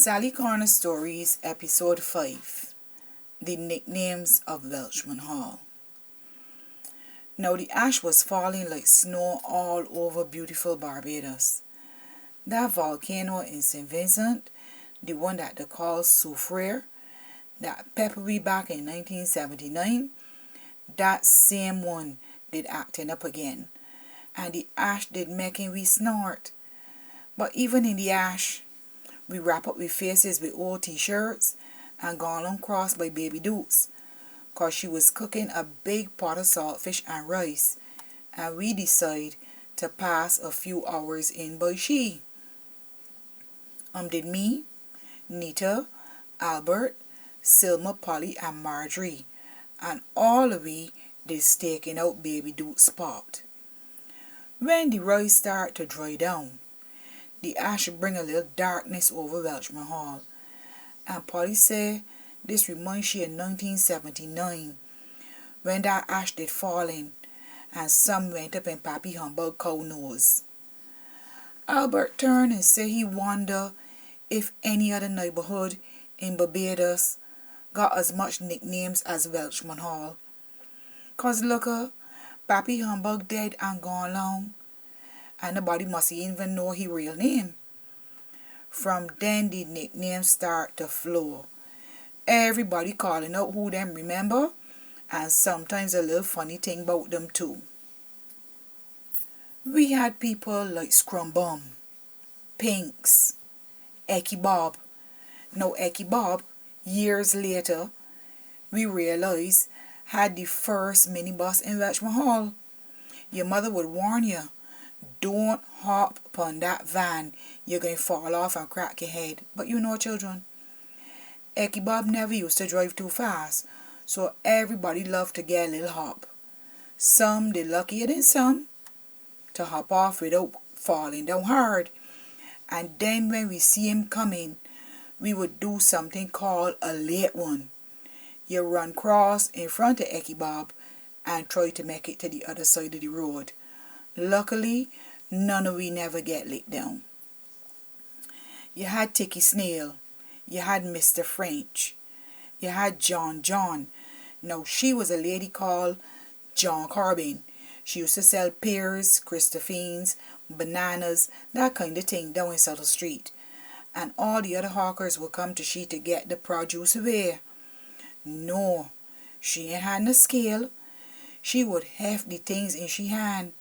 Sally Corner Stories, Episode 5, The Nicknames of Welchman Hall. Now the ash was falling like snow all over beautiful Barbados. That volcano in St. Vincent, the one that they call Soufriere, that peppered we back in 1979, that same one did acting up again. And the ash did making we snort. But even in the ash, we wrap up our faces with old t-shirts and gone on cross by Baby Dukes, cause she was cooking a big pot of saltfish and rice, and we decide to pass a few hours in by she. Did me, Nita, Albert, Silma, Polly, and Marjorie, and all of we did staking out Baby Duke's spot. When the rice start to dry down, the ash bring a little darkness over Welchman Hall, and Polly say this reminds she of 1979, when that ash did falling, and some went up in Pappy Humbug cow nose. Albert turned and said he wonder if any other neighborhood in Barbados got as much nicknames as Welchman Hall. Cause look Pappy Humbug dead and gone long, and nobody must even know his real name. From then the nicknames start to flow. Everybody calling out who them remember, and sometimes a little funny thing about them too. We had people like Scrum Bum, Pinks, Ecky Bob. Now Ecky Bob, years later, we realized had the first minibus in Welchman Hall. Your mother would warn you, don't hop upon that van, you're going to fall off and crack your head. But you know, children, Ecky Bob never used to drive too fast, so everybody loved to get a little hop. Some did luckier than some to hop off without falling down hard. And then when we see him coming, we would do something called a late one. You run cross in front of Ecky Bob and try to make it to the other side of the road. Luckily, none of we never get let down. You had Ticky Snail. You had Mr. French. You had John. Now, she was a lady called John Carbine. She used to sell pears, Christophines, bananas, that kind of thing down in Subtle Street. And all the other hawkers would come to she to get the produce away. No, she ain't had no scale. She would have the things in she hand,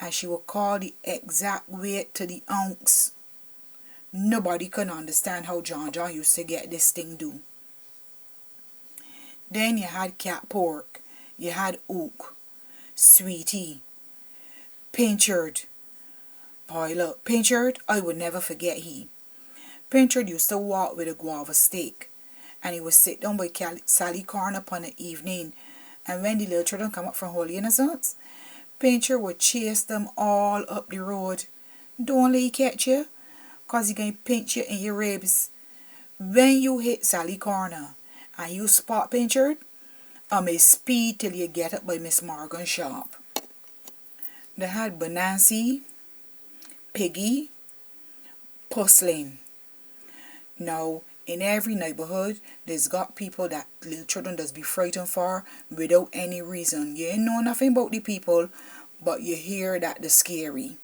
and she would call the exact weight to the ounce. Nobody could understand how John used to get this thing do. Then you had Cat Pork, you had Oak, Sweetie, Pinchard. Boy, look, Pinchard, I would never forget he. Pinchard used to walk with a guava stick, and he would sit down by Sally Corner upon an evening, and when the little children come up from Holy Innocents, Pinchard would chase them all up the road. Don't let he catch you, cause he gonna pinch you in your ribs. When you hit Sally Corner and you spot Pinchard, may speed till you get up by Miss Morgan's shop. They had Bonancy, Piggy, Puslin. Now, in every neighborhood, there's got people that little children does be frightened for without any reason. You ain't know nothing about the people, but you hear that they're scary.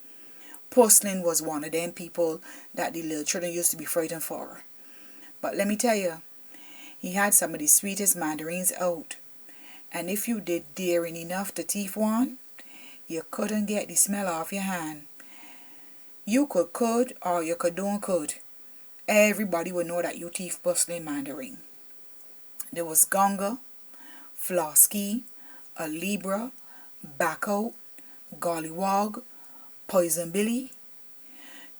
Puslin was one of them people that the little children used to be frightened for. But let me tell you, he had some of the sweetest mandarins out. And if you did daring enough to thief one, you couldn't get the smell off your hand. You could, or you don't could. Everybody would know that you thief Puslin mandarin. There was Gonga, Flosky, a Libra, Backout, Gollywog, Poison Billy,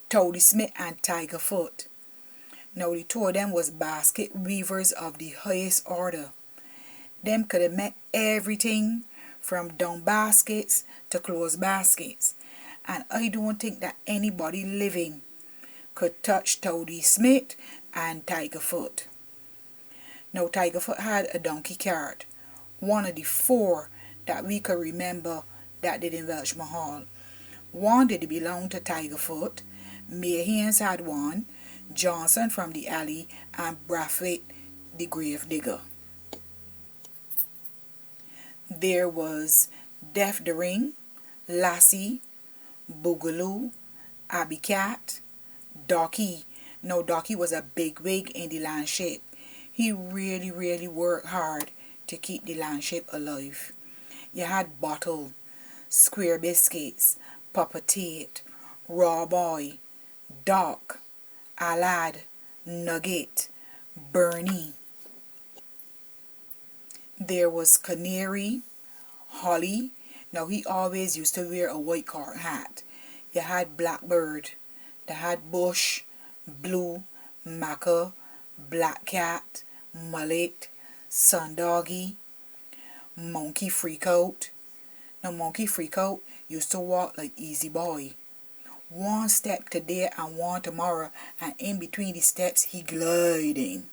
Toady Smith, and Tiger Foot. Now the two of them was basket weavers of the highest order. Them could have met everything from down baskets to closed baskets. And I don't think that anybody living could touch Toady Smith and Tiger Foot. Now Tiger Foot had a donkey cart, one of the 4 that we could remember that did in Welchman Hall. One did belong to Tiger Foot, Mayhans had one, Johnson from the alley, and Braithwaite the grave digger. There was Deaf the Ring, Lassie, Boogaloo, Abby Cat, Docky. No, Docky was a big wig in the landship. He really worked hard to keep the landship alive. You had Bottle, Square Biscuits, Papa Tate, Raw Boy, Doc, Alad, Nugget, Bernie. There was Canary, Holly. Now he always used to wear a white card hat. You had Blackbird. They had Bush, Blue, Macca, Black Cat, Mullet, Sundoggy, Monkey Freakout. Now Monkey Freakout used to walk like Easy Boy. One step today and one tomorrow, and in between the steps he gliding.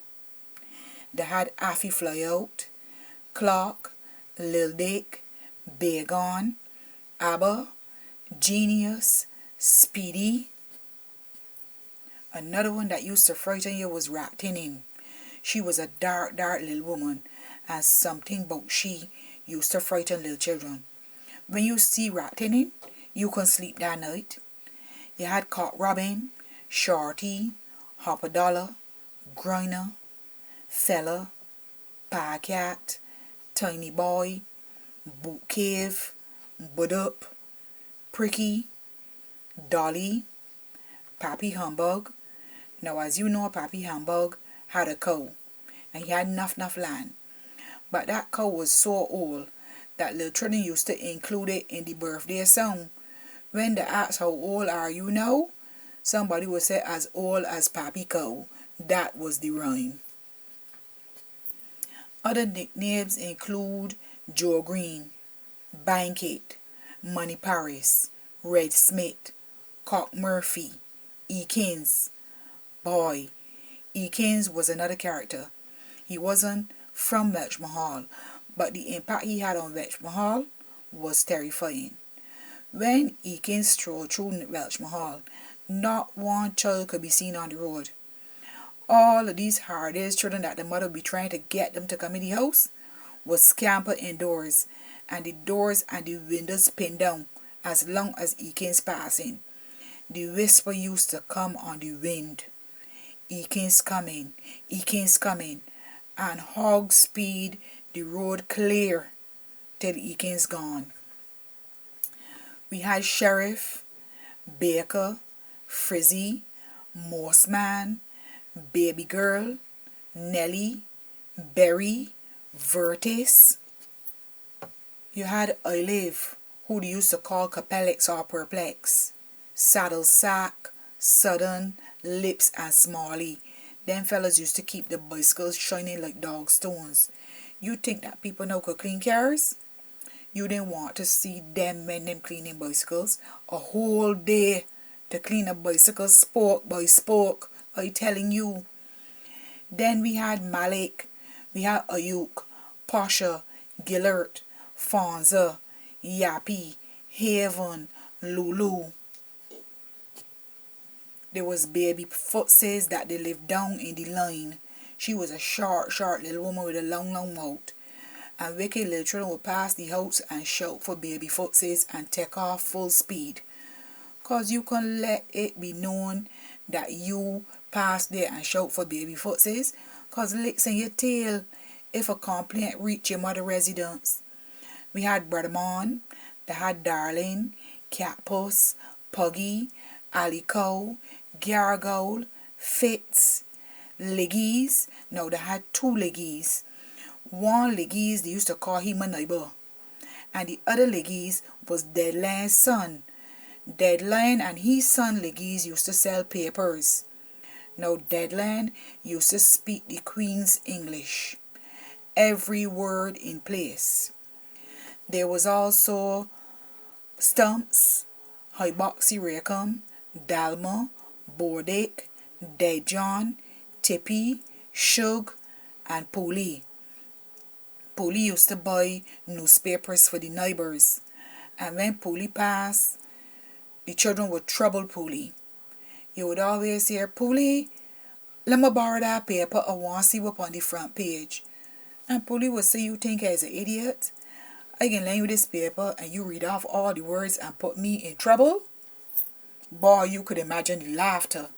They had Affy Flyout, Clock, Lil Dick, Bagon, Abba, Genius, Speedy. Another one that used to frighten you was Rat Tinning. She was a dark little woman, and something about she used to frighten little children. When you see Rat Tinning, you can sleep that night. You had Cock Robin, Shorty, Hopper Dollar, Griner, Fella, Pie Cat, Tiny Boy, Boot Cave, Budup, Pricky, Dolly, Pappy Humbug. Now as you know, Pappy Humbug had a cow, and he had enough land. But that cow was so old that little children used to include it in the birthday song. When they asked how old are you now, somebody would say as old as Pappy Cow. That was the rhyme. Other nicknames include Joe Green, Bankit, Money Paris, Red Smith, Cock Murphy, Eakins. Boy, Eakins was another character. He wasn't from Welchman Hall, but the impact he had on Welchman Hall was terrifying. When Eakins strolled through Welchman Hall, not one child could be seen on the road. All of these hard-ass children that the mother would be trying to get them to come in the house would scamper indoors, and the doors and the windows pinned down as long as Eakins passing. The whisper used to come on the wind. Eakins coming, and hog speed the road clear till Eakins gone. We had Sheriff, Baker, Frizzy, Morseman, Baby Girl, Nelly, Berry, Vertis. You had Olive, who they used to call Capellex or Perplex, Saddle Sack, Sudden, Lips, and Smalley. Them fellas used to keep the bicycles shining like dog stones. You think that people now could clean cars? You didn't want to see them men them cleaning bicycles a whole day to clean a bicycle spoke by spoke, I telling you. Then we had Malik, we had Ayuk, Pasha, Gillert, Fonza, Yappy, Haven, Lulu. There was Baby Footsies that they lived down in the line. She was a short little woman with a long mouth. And wicked little children would pass the house and shout for Baby Footsies and take off full speed. 'Cause you can let it be known that you pass there and shout for Baby Footsies. 'Cause licks in your tail if a complaint reach your mother residence. We had Brother Mon, they had Darling, Catpuss, Puggy, Alico, Gargoyle, Fitz, Liggies. Now they had two Liggies. One Liggies they used to call him a neighbor, and the other Liggies was Deadline's son. Deadline and his son Liggies used to sell papers. Now Deadline used to speak the Queen's English, every word in place. There was also Stumps, Hiboxy Rackham, Dalma, Bordick, Dead John, Tippy, Shug, and Polly. Polly used to buy newspapers for the neighbors, and when Polly passed, the children would trouble Polly. You would always hear, "Polly, Let me borrow that paper. I want to see what on the front page. And Polly would say, you think as an idiot? I can lend you this paper and you read off all the words and put me in trouble? Boy, you could imagine the laughter.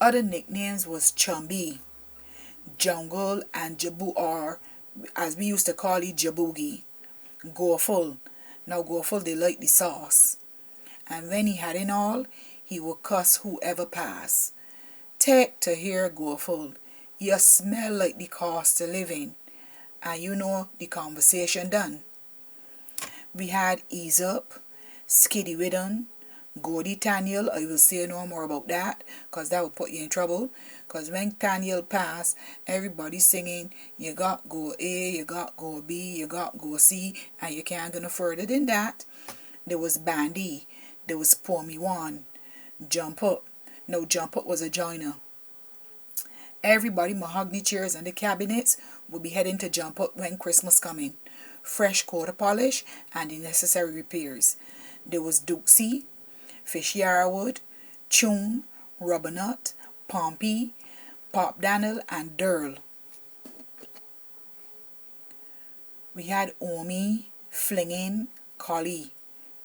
Other nicknames was Chumby, Jungle, and Jabu, or as we used to call it, Jaboogie. Gorful. Now Gorful, they like the sauce. And when he had it all, he would cuss whoever passed. Take to hear Gorful. You smell like the cost of living. And you know the conversation done. We had Ease Up, Skiddy Whiddon, Gordy Daniel. I will say no more about that because that will put you in trouble. Because when Daniel passed, everybody singing, you got go A, you got go B, you got go C, and you can't go no further than that. There was Bandy, there was Pour Me One, Jump Up. No, Jump Up was a joiner. Everybody, mahogany chairs and the cabinets will be heading to Jump Up when Christmas coming. Fresh quarter polish and the necessary repairs. There was Dooksy, Fish Yarwood, Chun, Rubber Nut, Pompey, Pop Daniel, and Durl. We had Omi, Flinging, Collie,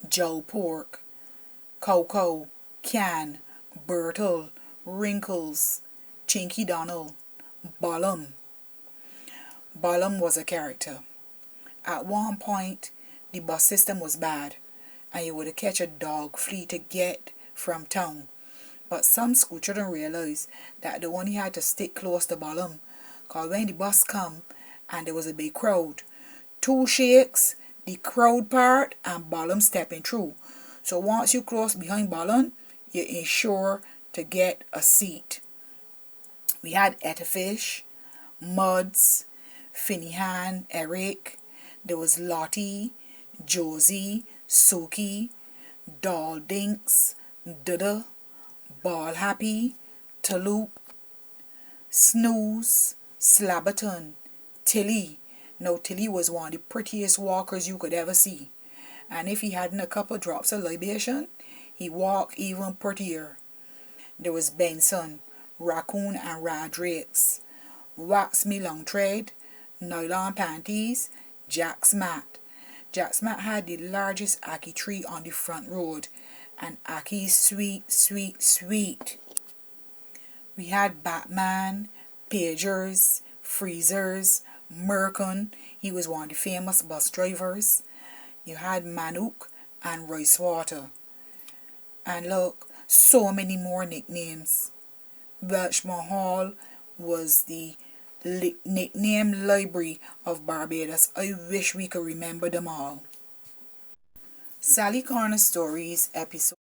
Joe Pork, Coco, Can, Bertle, Wrinkles, Chinky Donald, Ballum. Ballum was a character. At one point, the bus system was bad, and you would catch a dog flea to get from town. But some school children realized that they only had to stick close to Ballum, because when the bus come and there was a big crowd, two shakes, the crowd part, and Ballum stepping through. So once you cross behind Ballum, you're sure to get a seat. We had Etafish, Muds, Finihan, Eric. There was Lottie, Josie, Suki, Doll Dinks, Duda, Ball Happy, Taloop, Snooze, Slabberton, Tilly. Now Tilly was one of the prettiest walkers you could ever see. And if he hadn't a couple drops of libation, he walked even prettier. There was Benson, Raccoon and Radrakes, Wax Me Long Tread, Nylon Panties, Jack's Mat. Jack's Mat had the largest ackee tree on the front road, and ackee sweet, sweet, sweet. We had Batman, Pagers, Freezers, Merkin. He was one of the famous bus drivers. You had Manuk and Rice Water. And look, so many more nicknames. Welchman Hall was the nickname library of Barbados. I wish we could remember them all. Sally Corner Stories, episode